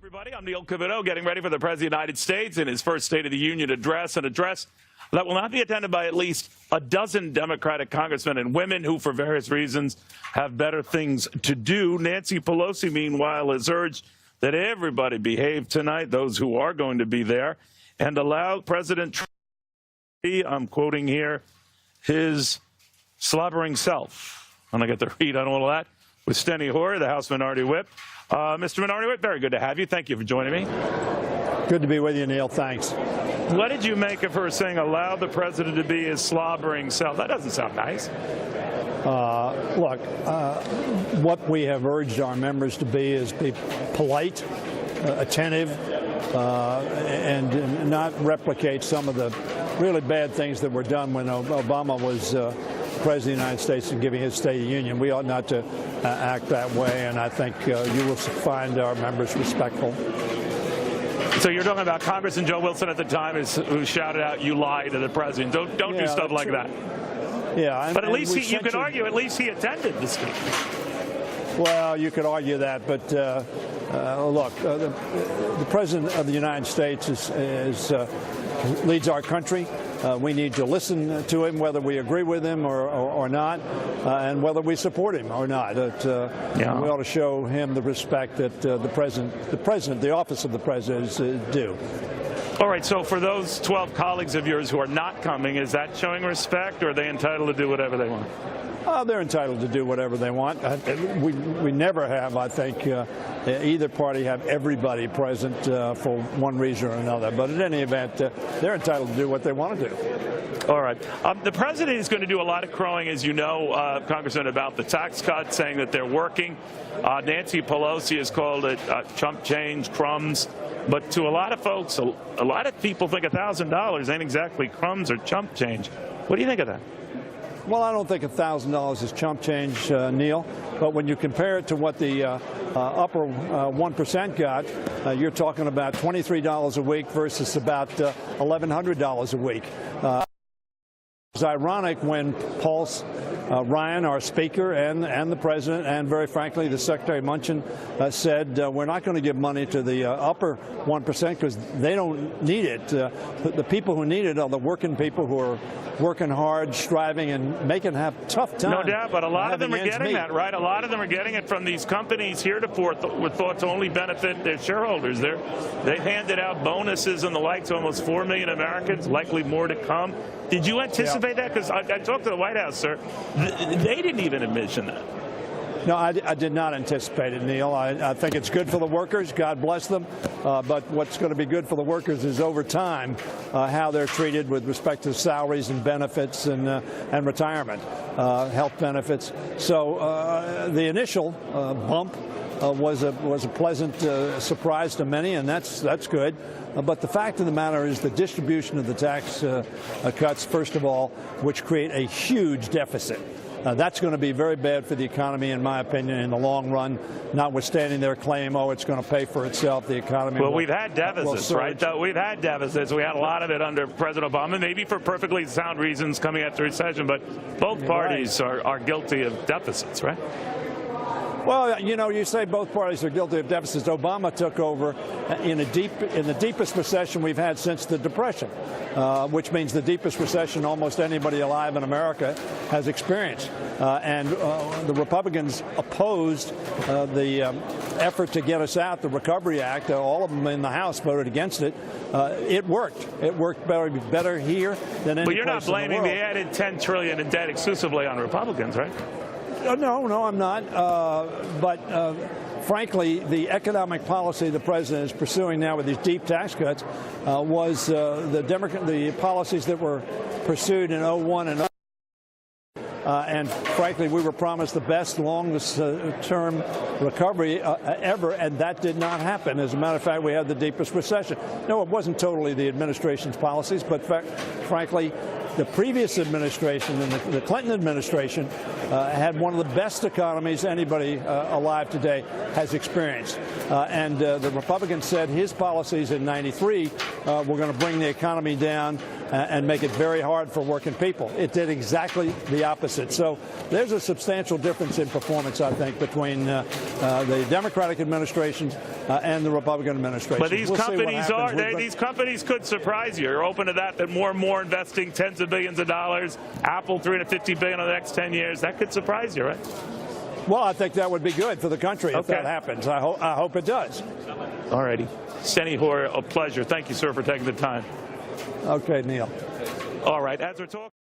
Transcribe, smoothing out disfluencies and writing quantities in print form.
Everybody, I'm Neil Cavuto, getting ready for the President of the United States in his first State of the Union address, an address that will not be attended by at least a dozen Democratic congressmen and women who, for various reasons, have better things to do. Nancy Pelosi, meanwhile, has urged that everybody behave tonight, those who are going to be there, and allow President Trump, I'm quoting here, his slobbering self. And I get to read on all of that with Steny Hoyer, the House Minority Whip. Mr. Minority Whip, very good to have you. Thank you for joining me. Good to be with you, Neil. Thanks. What did you make of her saying, allow the president to be his slobbering self? That doesn't sound nice. Look, what we have urged our members to be polite, attentive, and not replicate some of the really bad things that were done when Obama was President of the United States and giving his State of the Union. We ought not to act that way, and I think you will find our members respectful. So you're talking about Congressman Joe Wilson at the time who shouted out, "You lie" to the president. Don't do stuff like that. Yeah, but at least you can argue at least he attended the speech. Well, you could argue that, but look, the President of the United States leads our country. We need to listen to him, whether we agree with him or not, and whether we support him or not. We ought to show him the respect that the office of the president is due. All right, so for those 12 colleagues of yours who are not coming, is that showing respect, or are they entitled to do whatever they want? They're entitled to do whatever they want. We never have, I think, either party have everybody present for one reason or another. But in any event, they're entitled to do what they want to do. All right. The president is going to do a lot of crowing, as you know, Congressman, about the tax cuts, saying that they're working. Nancy Pelosi has called it chump change, crumbs. But to a lot of folks, a lot of people think $1,000 ain't exactly crumbs or chump change. What do you think of that? Well, I don't think $1,000 is chump change, Neil. But when you compare it to what the upper 1% got, you're talking about $23 a week versus about $1,100 a week. It's ironic when Ryan, our Speaker, and the President, and very frankly, the Secretary Munchin said we're not going to give money to the upper 1% because they don't need it. The people who need it are the working people who are working hard, striving, and have tough time. No doubt, but a lot of them are getting that, right? A lot of them are getting it from these companies heretofore with thought to only benefit their shareholders. They've handed out bonuses and the like to almost 4 million Americans, likely more to come. Did you anticipate that? Because I talked to the White House, sir. They didn't even mention that. No, I did not anticipate it, Neil. I think it's good for the workers. God bless them. But what's going to be good for the workers is over time how they're treated with respect to salaries and benefits and retirement, health benefits. So the initial bump was a pleasant surprise to many, and that's good. But the fact of the matter is the distribution of the tax cuts, first of all, which create a huge deficit. That's going to be very bad for the economy, in my opinion, in the long run, notwithstanding their claim, it's going to pay for itself, the economy. Well, we've had deficits, right? We've had deficits. We had a lot of it under President Obama, maybe for perfectly sound reasons coming after recession, but both parties are guilty of deficits, right? Well, you know, you say both parties are guilty of deficits. Obama took over in the deepest recession we've had since the Depression, which means the deepest recession almost anybody alive in America has experienced. And the Republicans opposed the effort to get us out, the Recovery Act. All of them in the House voted against it. It worked. It worked better here than any place in the world. But you're not blaming the added $10 trillion in debt exclusively on Republicans, right? No, I'm not. But frankly, the economic policy the president is pursuing now with these deep tax cuts was the policies that were pursued in 2001 and 2002. And frankly, we were promised the best, longest term recovery ever, and that did not happen. As a matter of fact, we had the deepest recession. No, it wasn't totally the administration's policies, but frankly, the previous administration and the Clinton administration had one of the best economies anybody alive today has experienced. And the Republicans said his policies in '93 were going to bring the economy down and make it very hard for working people. It did exactly the opposite. So there's a substantial difference in performance, I think, between the Democratic administration and the Republican administration. But these We'll these companies could surprise you. You're open to that more and more investing tens of billions of dollars. Apple, $350 billion in the next 10 years. That could surprise you, right? Well, I think that would be good for the country if that happens. I hope it does. All righty. Steny Hoyer, a pleasure. Thank you, sir, for taking the time. Okay, Neil. All right. As we're talking.